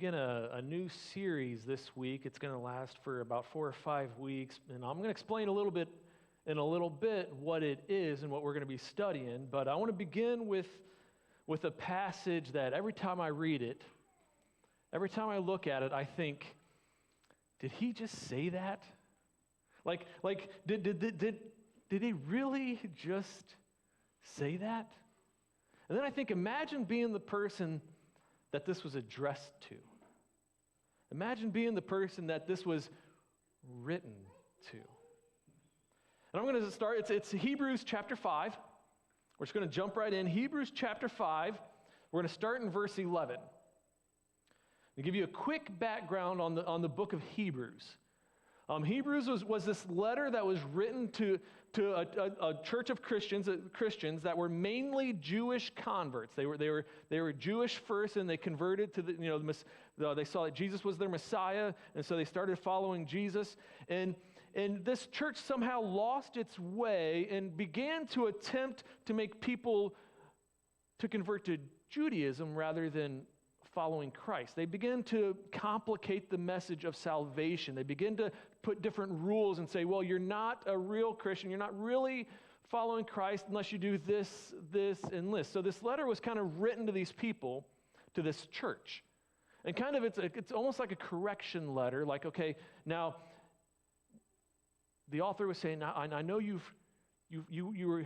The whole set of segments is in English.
begin a new series this week. It's going to last for about 4 or 5 weeks, and I'm going to explain in a little bit what it is and what we're going to be studying. But I want to begin with a passage that every time I read it, every time I look at it, I think, did he just say that? Like did he really just say that? And then I think, imagine being the person that this was addressed to. Imagine being the person that this was written to. And I'm going to start, it's Hebrews chapter 5. We're just going to jump right in. Hebrews chapter 5. We're going to start in verse 11. To give you a quick background on the book of Hebrews. Hebrews was this letter that was written to a church of Christians that were mainly Jewish converts. They were Jewish first, and they converted to they saw that Jesus was their Messiah, and so they started following Jesus. And this church somehow lost its way and began to attempt to make people to convert to Judaism rather than following Christ. They begin to complicate the message of salvation. They begin to put different rules and say, well, you're not a real Christian. You're not really following Christ unless you do this, this, and this. So this letter was kind of written to these people, to this church. And kind of it's almost like a correction letter. Like, okay, now the author was saying, I know you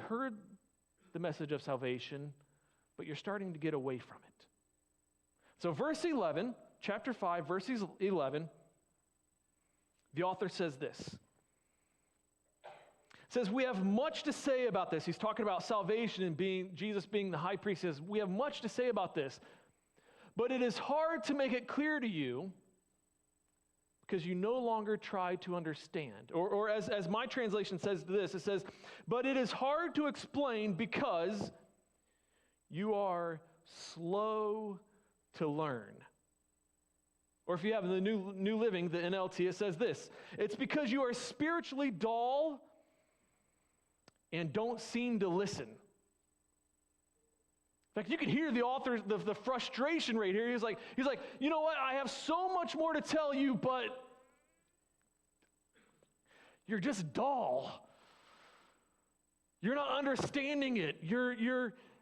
heard the message of salvation, but you're starting to get away from it. So verse 11, chapter 5, verse 11, the author says this. It says, we have much to say about this. He's talking about salvation and Jesus being the high priest. He says, we have much to say about this, but it is hard to make it clear to you because you no longer try to understand. Or as my translation says this, it says, but it is hard to explain because you are slow to learn. Or if you have the New Living, the NLT, it says this. It's because you are spiritually dull and don't seem to listen. In fact, you can hear the author's the frustration right here. He's like, you know what? I have so much more to tell you, but you're just dull. You're not understanding it.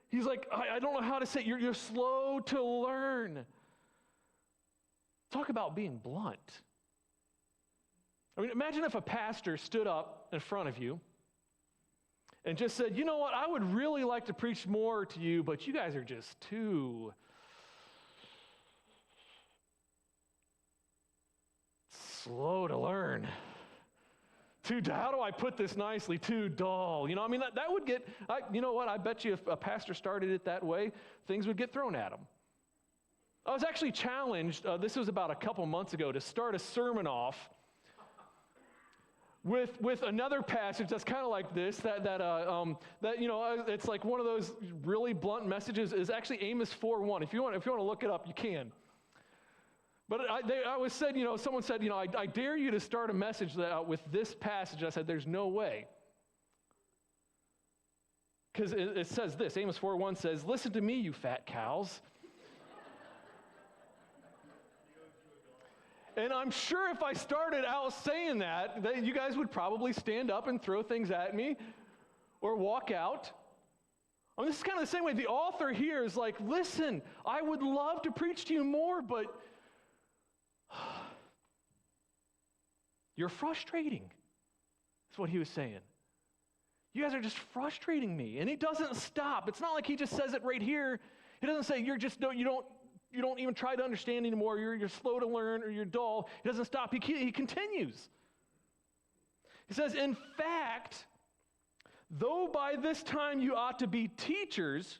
He's like, I don't know how to say it. You're slow to learn. Talk about being blunt. I mean, imagine if a pastor stood up in front of you and just said, you know what, I would really like to preach more to you, but you guys are just too slow to learn. How do I put this nicely? Too dull. You know, I mean, that would get, you know what, I bet you if a pastor started it that way, things would get thrown at him. I was actually challenged, this was about a couple months ago, to start a sermon off with another passage that's kind of like this, that you know, it's like one of those really blunt messages, is actually Amos 4:1. If you want to look it up, you can. But someone said, you know, I dare you to start a message with this passage. I said, there's no way. Because it says this, Amos 4:1 says, listen to me, you fat cows. And I'm sure if I started out saying that you guys would probably stand up and throw things at me or walk out. I mean, this is kind of the same way. The author here is like, listen, I would love to preach to you more, but you're frustrating. That's what he was saying. You guys are just frustrating me. And he doesn't stop. It's not like he just says it right here. He doesn't say you don't even try to understand anymore. You're slow to learn or you're dull. He doesn't stop. He continues. He says, in fact, though by this time you ought to be teachers,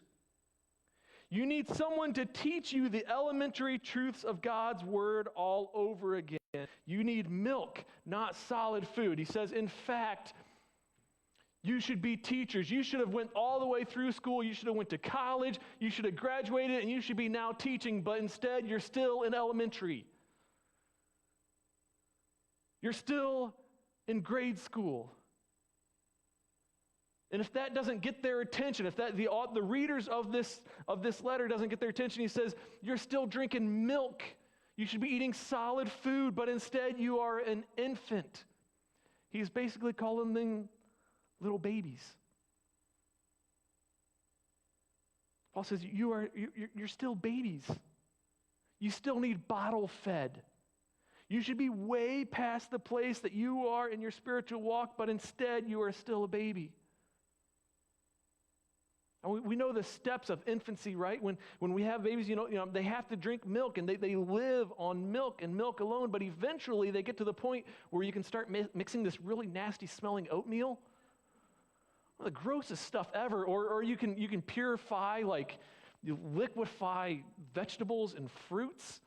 you need someone to teach you the elementary truths of God's word all over again. You need milk, not solid food. He says, in fact, you should be teachers. You should have went all the way through school. You should have went to college. You should have graduated, and you should be now teaching, but instead you're still in elementary. You're still in grade school. And if that doesn't get their attention, if the readers of this letter doesn't get their attention, he says, you're still drinking milk. You should be eating solid food, but instead you are an infant. He's basically calling them little babies. Paul says, you're still babies. You still need bottle fed. You should be way past the place that you are in your spiritual walk, but instead you are still a baby. And we know the steps of infancy, right? When we have babies, they have to drink milk, and they live on milk and milk alone, but eventually they get to the point where you can start mixing this really nasty smelling oatmeal. One of the grossest stuff ever. Or you can purify, like you liquefy vegetables and fruits.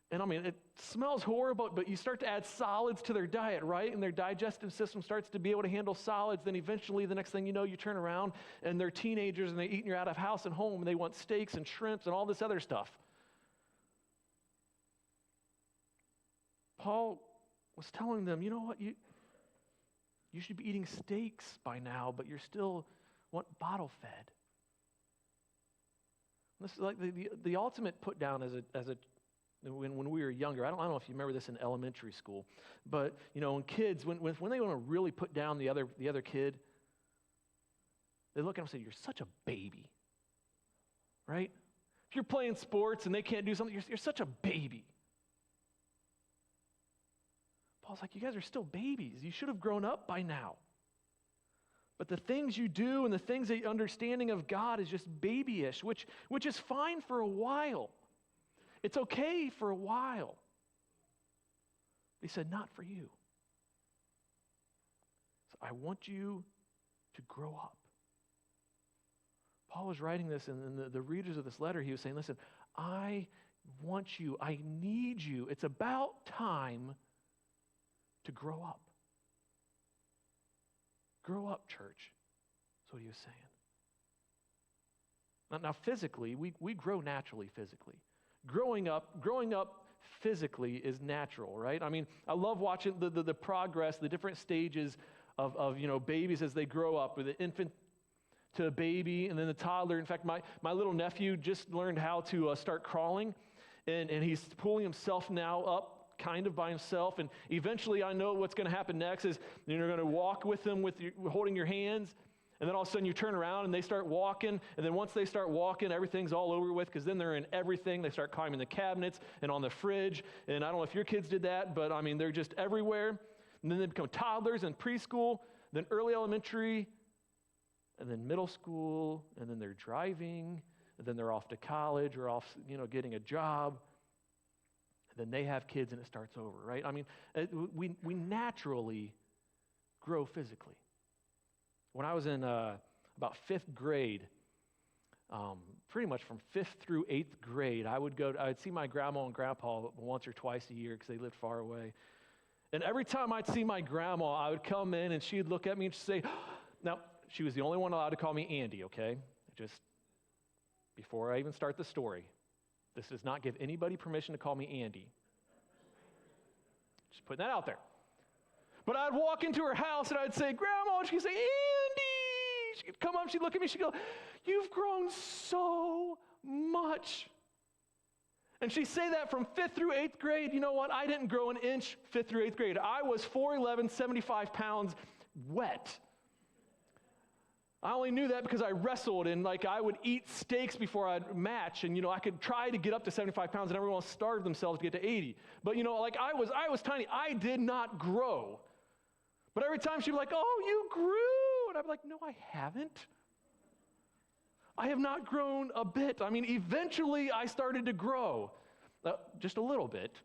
And I mean, it smells horrible, but you start to add solids to their diet, right? And their digestive system starts to be able to handle solids. Then eventually, the next thing you know, you turn around and they're teenagers and they're eating out of house and home, and they want steaks and shrimps and all this other stuff. Paul was telling them, you know what? You should be eating steaks by now, but you're still bottle fed. This is like the ultimate put down as a when we were younger. I don't know if you remember this in elementary school, but when kids when they want to really put down the other kid, they look at him and say, "You're such a baby," right? If you're playing sports and they can't do something, you're such a baby. Paul's like, you guys are still babies. You should have grown up by now. But the things you do and the things that your understanding of God is just babyish, which is fine for a while. It's okay for a while. He said, not for you. So I want you to grow up. Paul was writing this, and the readers of this letter, he was saying, listen, I want you, I need you. It's about time to grow up. Grow up, church. That's what he was saying. Now physically, we grow naturally physically. Growing up physically is natural, right? I mean, I love watching the progress, the different stages of babies as they grow up, with the infant to a baby and then the toddler. In fact, my little nephew just learned how to start crawling, and he's pulling himself now up kind of by himself, and eventually I know what's going to happen next is you're going to walk with him holding your hands, and then all of a sudden you turn around and they start walking, and then once they start walking, everything's all over with, because then they're in everything. They start climbing the cabinets and on the fridge, and I don't know if your kids did that, but I mean, they're just everywhere. And then they become toddlers and preschool, then early elementary, and then middle school, and then they're driving, and then they're off to college or off, getting a job. Then they have kids and it starts over, right? I mean, we naturally grow physically. When I was in about 5th grade, pretty much from 5th through 8th grade, I'd see my grandma and grandpa once or twice a year because they lived far away. And every time I'd see my grandma, I would come in and she'd look at me and she'd say, now, she was the only one allowed to call me Andy, okay? Just before I even start the story. This does not give anybody permission to call me Andy. Just putting that out there. But I'd walk into her house and I'd say, Grandma, and she'd say, Andy! She'd come up, she'd look at me, she'd go, you've grown so much. And she'd say that from 5th through 8th grade. You know what? I didn't grow an inch 5th through 8th grade. I was 4'11", 75 pounds, wet. I only knew that because I wrestled, and I would eat steaks before I'd match, and I could try to get up to 75 pounds, and everyone starved themselves to get to 80. But I was tiny. I did not grow. But every time she'd be like, "Oh, you grew," and I'd be like, "No, I haven't. I have not grown a bit." I mean, eventually I started to grow, just a little bit.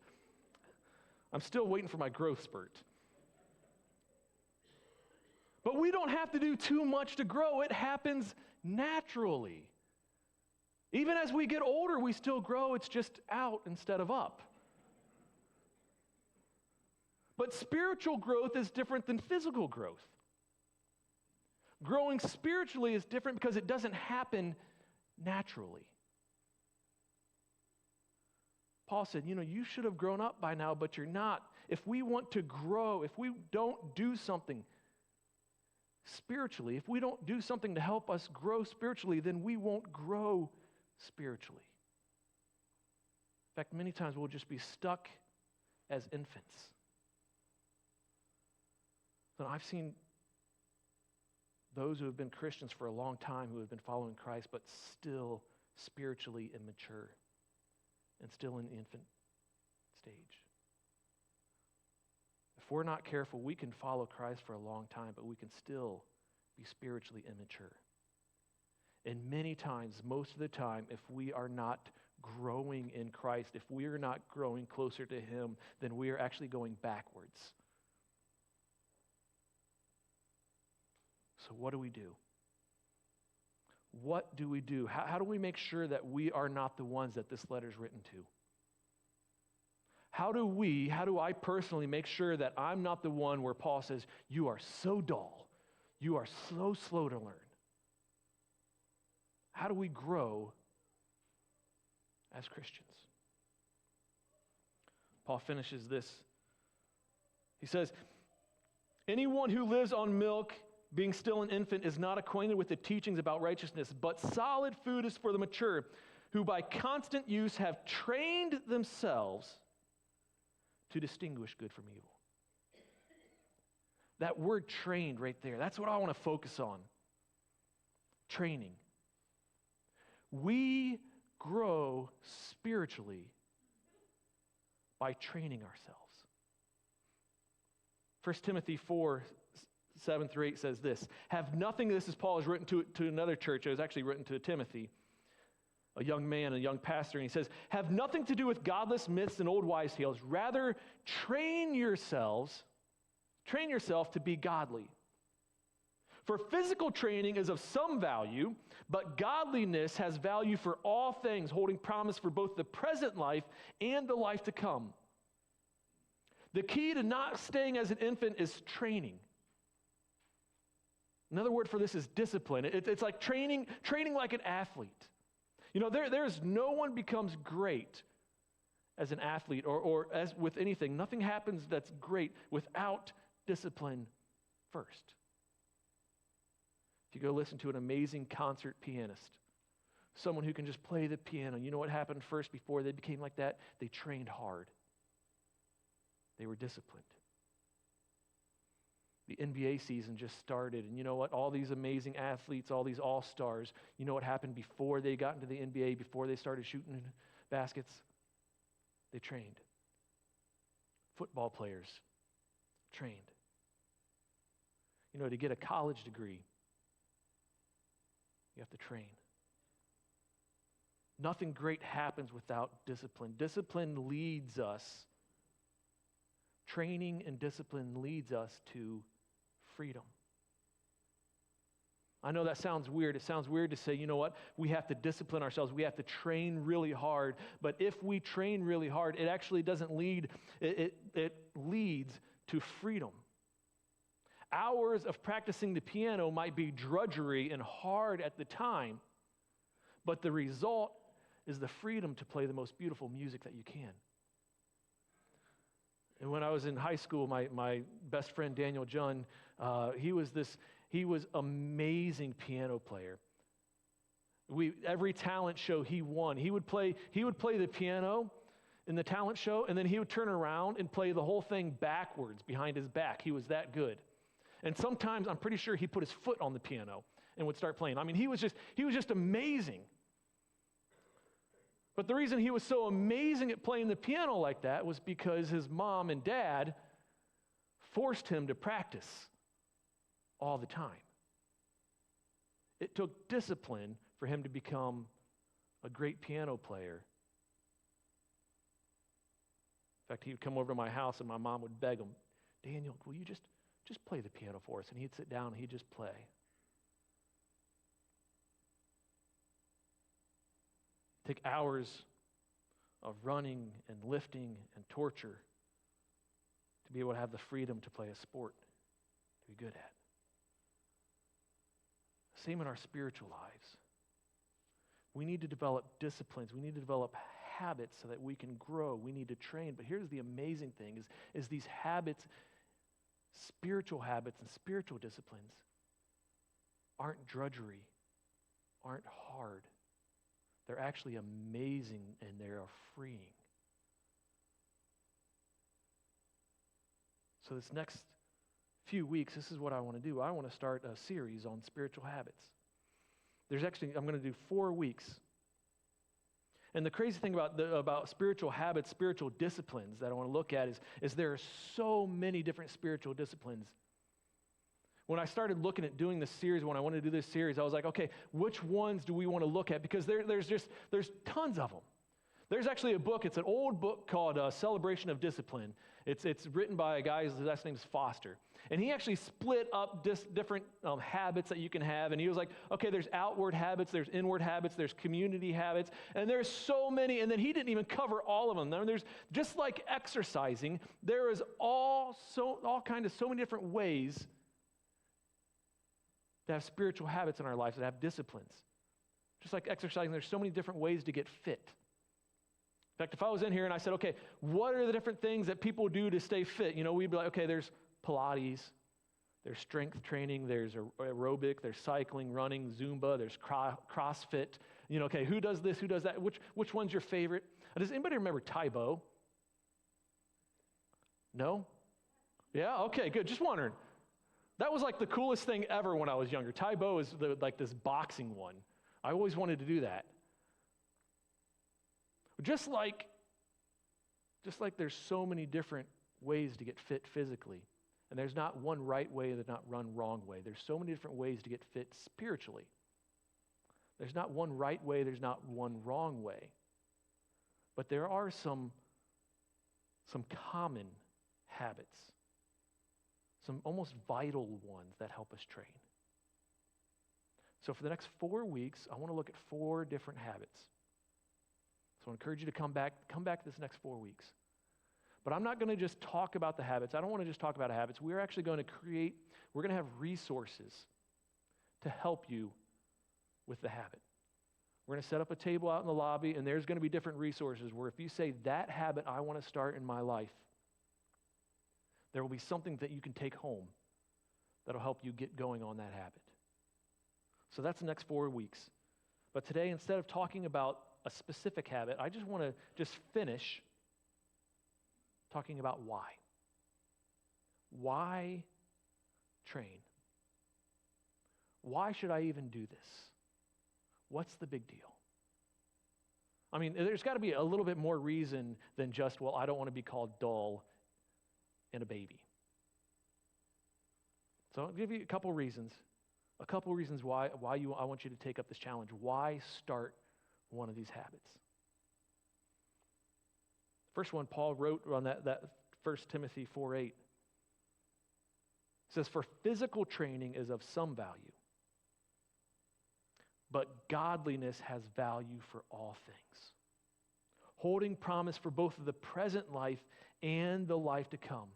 I'm still waiting for my growth spurt. But we don't have to do too much to grow. It happens naturally. Even as we get older, we still grow. It's just out instead of up. But spiritual growth is different than physical growth. Growing spiritually is different because it doesn't happen naturally. Paul said, you should have grown up by now, but you're not. If we want to grow, if we don't do something spiritually, if we don't do something to help us grow spiritually, then we won't grow spiritually. fact, many times we'll just be stuck as infants. So I've seen those who have been Christians for a long time, who have been following Christ, but still spiritually immature and still in the infant stage. If we're not careful, we can follow Christ for a long time, but we can still be spiritually immature. And many times, most of the time, if we are not growing in Christ, if we are not growing closer to Him, then we are actually going backwards. So what do we do? What do we do? How do we make sure that we are not the ones that this letter is written to? How do I personally make sure that I'm not the one where Paul says, you are so dull, you are so slow to learn? How do we grow as Christians? Paul finishes this. He says, anyone who lives on milk, being still an infant, is not acquainted with the teachings about righteousness, but solid food is for the mature, who by constant use have trained themselves to distinguish good from evil. That word trained right there, that's what I want to focus on. Training. We grow spiritually by training ourselves. 1 Timothy 4:7-8 says this, have nothing, this is Paul has written to another church, it was actually written to Timothy, a young man, a young pastor, and he says, have nothing to do with godless myths and old wives' tales, rather train yourself to be godly. For physical training is of some value, but godliness has value for all things, holding promise for both the present life and the life to come. The key to not staying as an infant is training. Another word for this is discipline. It's like training like an athlete. You know, there's no one becomes great as an athlete or as with anything. Nothing happens that's great without discipline first. If you go listen to an amazing concert pianist, someone who can just play the piano, you know what happened first before they became like that? They trained hard. They were disciplined. The NBA season just started, and you know what? All these amazing athletes, all these all-stars, you know what happened before they got into the NBA, before they started shooting baskets? They trained. Football players trained. You know, to get a college degree, you have to train. Nothing great happens without discipline. Discipline leads us. Training and discipline leads us to freedom. I know that sounds weird. It sounds weird to say, you know what? We have to discipline ourselves. We have to train really hard. But if we train really hard, it actually doesn't lead, it leads to freedom. Hours of practicing the piano might be drudgery and hard at the time, but the result is the freedom to play the most beautiful music that you can. And when I was in high school, my best friend Daniel Junn, he was amazing piano player. Every talent show he won. He would play the piano in the talent show, and then he would turn around and play the whole thing backwards behind his back. He was that good. And sometimes I'm pretty sure he put his foot on the piano and would start playing. I mean, he was just amazing. But the reason he was so amazing at playing the piano like that was because his mom and dad forced him to practice all the time. It took discipline for him to become a great piano player. In fact, he would come over to my house and my mom would beg him, Daniel, will you just play the piano for us? And he'd sit down and he'd just play. Take hours of running and lifting and torture to be able to have the freedom to play a sport, to be good at. Same in our spiritual lives. We need to develop disciplines. We need to develop habits so that we can grow. We need to train. But here's the amazing thing is these habits, spiritual habits and spiritual disciplines aren't drudgery, aren't hard. They're actually amazing and they are freeing. So this next few weeks, this is what I want to do. I want to start a series on spiritual habits. I'm going to do 4 weeks. And the crazy thing about spiritual habits, spiritual disciplines that I want to look at is there are so many different spiritual disciplines. When I started looking at doing this series, when I wanted to do this series, I was like, okay, which ones do we want to look at? Because there's tons of them. There's actually a book, it's an old book called Celebration of Discipline. It's written by a guy, his last name's Foster. And he actually split up different habits that you can have. And he was like, okay, there's outward habits, there's inward habits, there's community habits, and there's so many. And then he didn't even cover all of them. There's just like exercising, there is so many different ways to have spiritual habits in our lives, that have disciplines. Just like exercising, there's so many different ways to get fit. In fact, if I was in here and I said, okay, what are the different things that people do to stay fit? We'd be like, okay, there's Pilates, there's strength training, there's aerobic, there's cycling, running, Zumba, there's CrossFit. Okay, who does this, who does that? Which one's your favorite? Does anybody remember Tae Bo? No? Yeah, okay, good, just wondering. That was like the coolest thing ever when I was younger. Tae Bo is like this boxing one. I always wanted to do that. Just like there's so many different ways to get fit physically, and there's not one right way, there's not one wrong way. There's so many different ways to get fit spiritually. There's not one right way, there's not one wrong way. But there are some common habits, some almost vital ones that help us train. So for the next 4 weeks, I want to look at 4 different habits. So I encourage you to come back this next 4 weeks. But I'm not going to just talk about the habits. I don't want to just talk about habits. We're actually going to have resources to help you with the habit. We're going to set up a table out in the lobby, and there's going to be different resources where if you say, that habit I want to start in my life, there will be something that you can take home that'll help you get going on that habit. So that's the next 4 weeks. But today, instead of talking about a specific habit, I just want to finish talking about why. Why train? Why should I even do this? What's the big deal? I mean, there's got to be a little bit more reason than just, well, I don't want to be called dull and a baby. So I'll give you a couple reasons why I want you to take up this challenge. Why start one of these habits? First one, Paul wrote on that 1 Timothy 4:8. It says, for physical training is of some value, but godliness has value for all things, holding promise for both the present life and the life to come.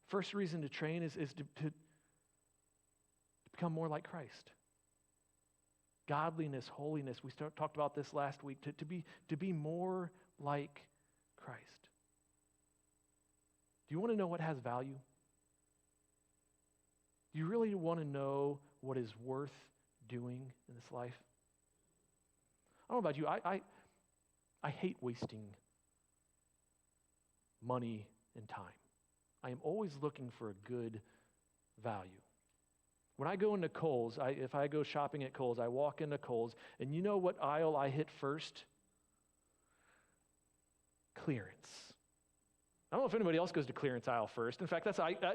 First reason to train is to become more like Christ. Godliness, holiness, we talked about this last week, to be more like Christ. Do you want to know what has value? Do you really want to know what is worth doing in this life? I don't know about you, I hate wasting money and time. I am always looking for a good value. When I go into Kohl's, if I go shopping at Kohl's, I walk into Kohl's, and you know what aisle I hit first? Clearance. I don't know if anybody else goes to clearance aisle first. In fact,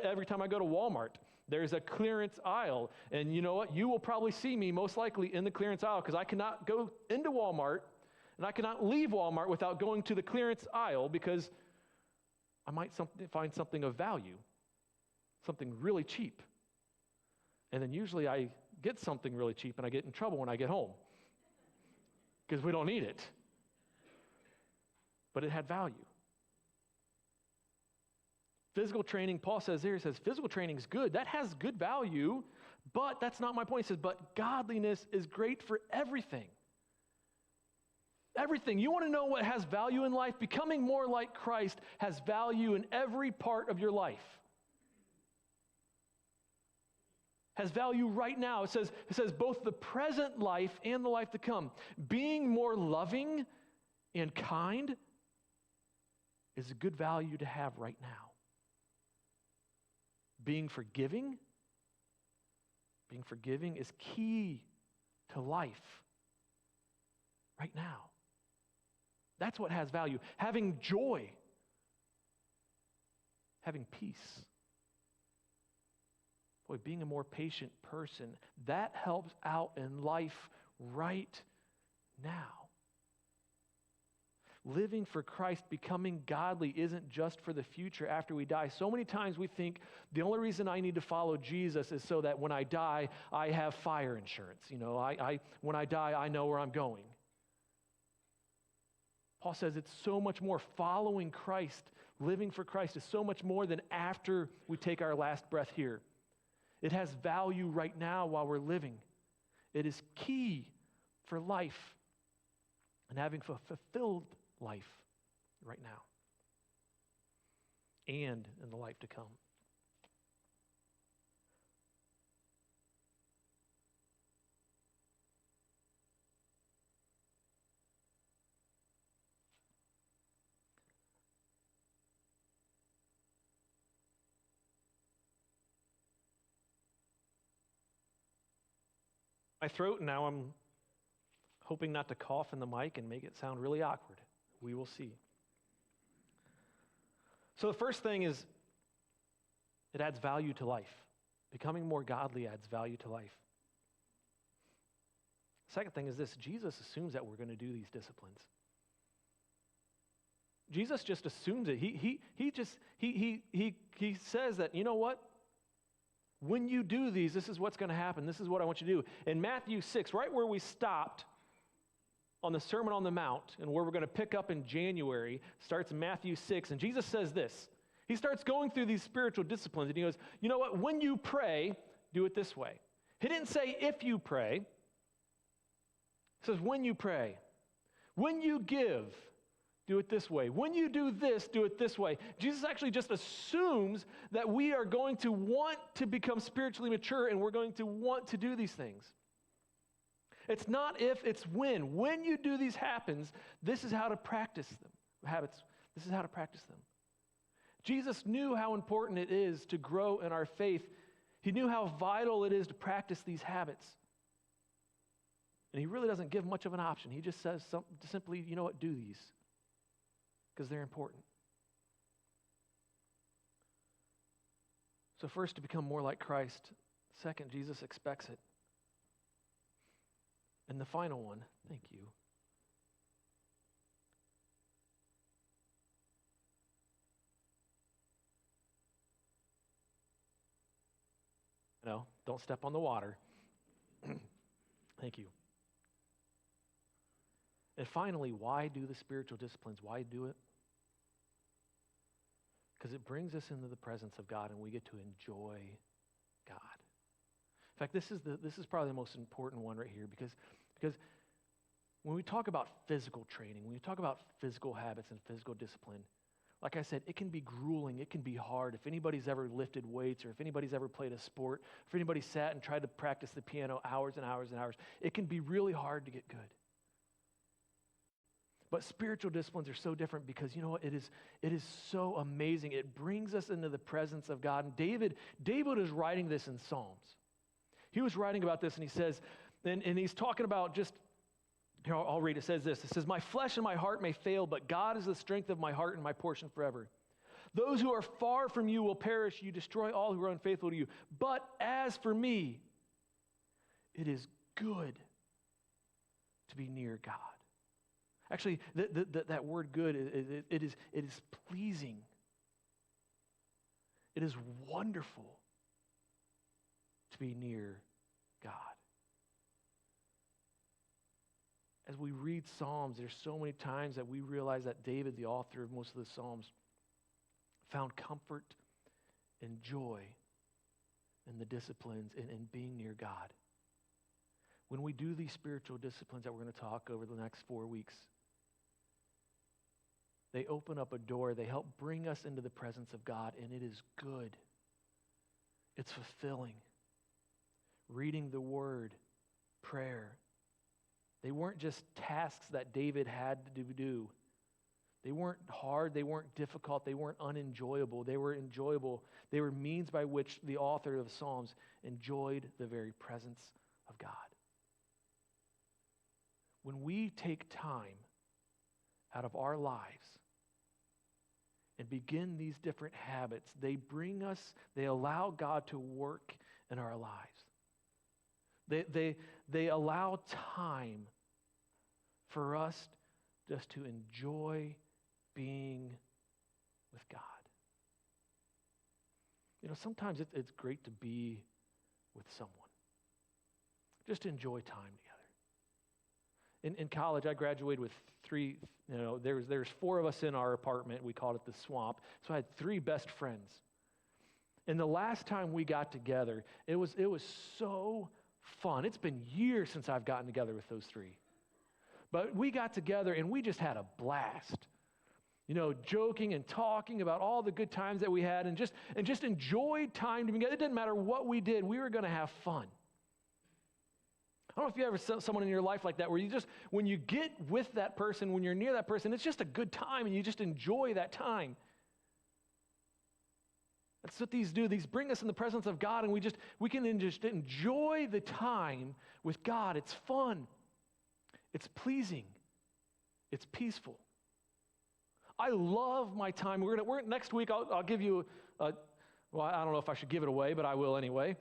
every time I go to Walmart, there's a clearance aisle. And you know what? You will probably see me most likely in the clearance aisle because I cannot go into Walmart and I cannot leave Walmart without going to the clearance aisle because I might find something of value, something really cheap. And then usually I get something really cheap and I get in trouble when I get home because we don't need it. But it had value. Physical training, Paul says there, he says, physical training is good. That has good value, but that's not my point. He says, but godliness is great for everything. Everything. You want to know what has value in life? Becoming more like Christ has value in every part of your life. Has value right now. It says both the present life and the life to come. Being more loving and kind is a good value to have right now. Being forgiving is key to life right now. That's what has value. Having joy, having peace. Boy, being a more patient person, that helps out in life right now. Living for Christ, becoming godly, isn't just for the future after we die. So many times we think the only reason I need to follow Jesus is so that when I die, I have fire insurance. When I die, I know where I'm going. Paul says it's so much more. Following Christ, living for Christ is so much more than after we take our last breath here. It has value right now while we're living. It is key for life and having a fulfilled life right now and in the life to come. My throat, now I'm hoping not to cough in the mic and make it sound really awkward. We will see. So the first thing is it adds value to life. Becoming more godly adds value to life. Second thing is this: Jesus assumes that we're going to do these disciplines. Jesus just assumes it. He says that, you know what? When you do these, this is what's going to happen. This is what I want you to do. In Matthew 6, right where we stopped on the Sermon on the Mount, and where we're going to pick up in January, starts in Matthew 6, and Jesus says this. He starts going through these spiritual disciplines, and he goes, you know what? When you pray, do it this way. He didn't say if you pray. He says when you pray. When you give, do it this way. When you do this, do it this way. Jesus actually just assumes that we are going to want to become spiritually mature, and we're going to want to do these things. It's not if, it's when. When you do these this is how to practice them. Habits. This is how to practice them. Jesus knew how important it is to grow in our faith. He knew how vital it is to practice these habits. And he really doesn't give much of an option. He just says simply, you know what, do these. Because they're important. So first, to become more like Christ. Second, Jesus expects it. And the final one, thank you. No, don't step on the water. Thank you. And finally, why do the spiritual disciplines? Why do it? Because it brings us into the presence of God, and we get to enjoy God. In fact, this is probably the most important one right here, because when we talk about physical training, when we talk about physical habits and physical discipline, like I said, it can be grueling, it can be hard. If anybody's ever lifted weights, or if anybody's ever played a sport, if anybody sat and tried to practice the piano hours and hours and hours, it can be really hard to get good. But spiritual disciplines are so different because, you know what, it is so amazing. It brings us into the presence of God. And David is writing this in Psalms. He was writing about this, and he says, and he's talking about just, here, I'll read. It says this. It says, my flesh and my heart may fail, but God is the strength of my heart and my portion forever. Those who are far from you will perish. You destroy all who are unfaithful to you. But as for me, it is good to be near God. Actually, that word good, it is pleasing. It is wonderful to be near God. As we read Psalms, there's so many times that we realize that David, the author of most of the Psalms, found comfort and joy in the disciplines and being near God. When we do these spiritual disciplines that we're going to talk over the next 4 weeks, they open up a door. They help bring us into the presence of God, and it is good. It's fulfilling. Reading the Word, prayer. They weren't just tasks that David had to do. They weren't hard, they weren't difficult, they weren't unenjoyable. They were enjoyable. They were means by which the author of the Psalms enjoyed the very presence of God. When we take time out of our lives and begin these different habits, they allow God to work in our lives. They allow time for us just to enjoy being with God. Sometimes it's great to be with someone. Just enjoy time together. In college, I graduated with three, there's four of us in our apartment. We called it the Swamp. So I had three best friends. And the last time we got together, it was so fun. It's been years since I've gotten together with those three. But we got together and we just had a blast. Joking and talking about all the good times that we had and just enjoyed time together. It didn't matter what we did. We were going to have fun. I don't know if you ever saw someone in your life like that where when you get with that person, when you're near that person, it's just a good time and you just enjoy that time. That's what these do. These bring us in the presence of God and we can just enjoy the time with God. It's fun. It's pleasing. It's peaceful. I love my time. We're next week, I'll give you, I don't know if I should give it away, but I will anyway.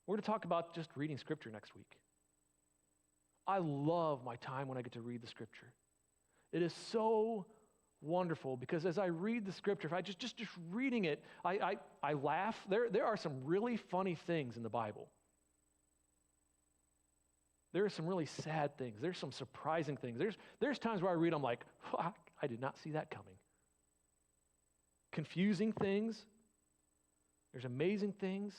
We're going to talk about just reading Scripture next week. I love my time when I get to read the Scripture. It is so wonderful because as I read the Scripture, if I just reading it, I laugh. There are some really funny things in the Bible. There are some really sad things. There's some surprising things. There's times where I read, I'm like, I did not see that coming. Confusing things. There's amazing things.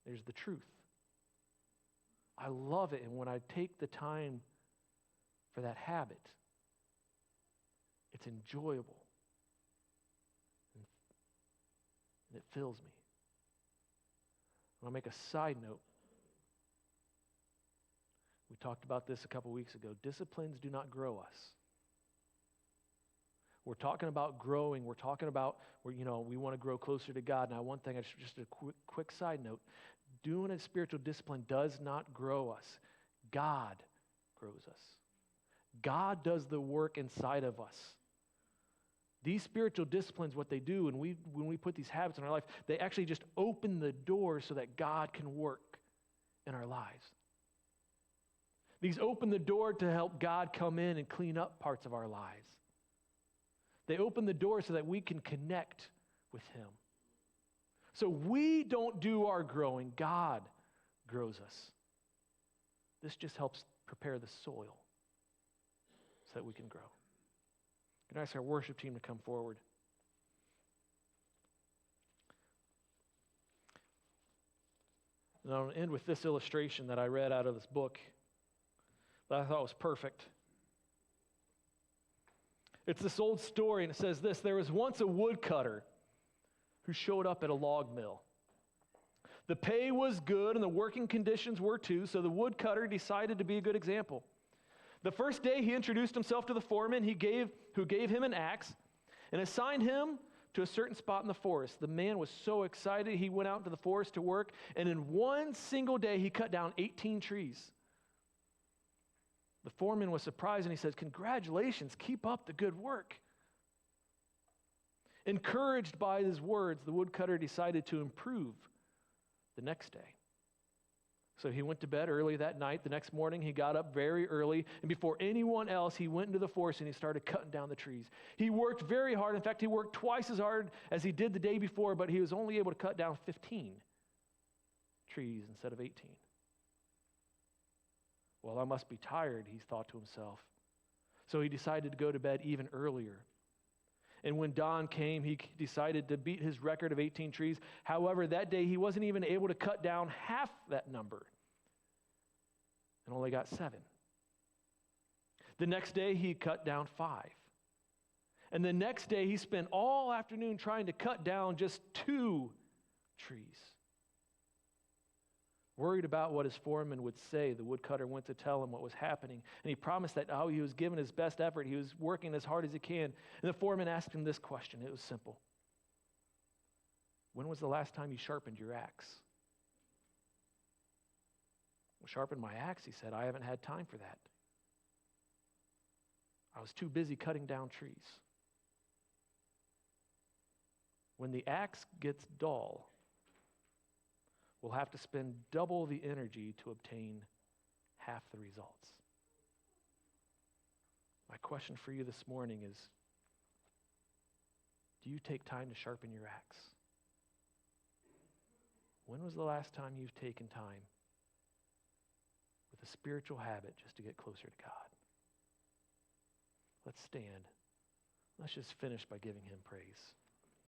There's the truth. I love it, and when I take the time for that habit, it's enjoyable. And it fills me. I want to make a side note. We talked about this a couple weeks ago. Disciplines do not grow us. We're talking about growing. We're talking about we want to grow closer to God. Now, one thing, just a quick side note. Doing a spiritual discipline does not grow us. God grows us. God does the work inside of us. These spiritual disciplines, what they do, and when we put these habits in our life, they actually just open the door so that God can work in our lives. These open the door to help God come in and clean up parts of our lives. They open the door so that we can connect with Him. So we don't do our growing. God grows us. This just helps prepare the soil so that we can grow. Can I ask our worship team to come forward? And I'll end with this illustration that I read out of this book that I thought was perfect. It's this old story, and it says this: there was once a woodcutter who showed up at a log mill. The pay was good, and the working conditions were too, so the woodcutter decided to be a good example. The first day he introduced himself to the foreman who gave him an axe and assigned him to a certain spot in the forest. The man was so excited he went out into the forest to work, and in one single day he cut down 18 trees. The foreman was surprised and he says, "Congratulations, keep up the good work." Encouraged by his words, the woodcutter decided to improve the next day. So he went to bed early that night. The next morning, he got up very early, and before anyone else, he went into the forest and he started cutting down the trees. He worked very hard. In fact, he worked twice as hard as he did the day before, but he was only able to cut down 15 trees instead of 18. Well, I must be tired, he thought to himself. So he decided to go to bed even earlier. And when dawn came, he decided to beat his record of 18 trees. However, that day he wasn't even able to cut down half that number and only got 7. The next day he cut down 5. And the next day he spent all afternoon trying to cut down just 2 trees. Worried about what his foreman would say, the woodcutter went to tell him what was happening. And he promised that he was giving his best effort. He was working as hard as he can. And the foreman asked him this question. It was simple. When was the last time you sharpened your axe? Well, sharpen my axe, he said. I haven't had time for that. I was too busy cutting down trees. When the axe gets dull, we'll have to spend double the energy to obtain half the results. My question for you this morning is, do you take time to sharpen your axe? When was the last time you've taken time with a spiritual habit just to get closer to God? Let's stand. Let's just finish by giving him praise.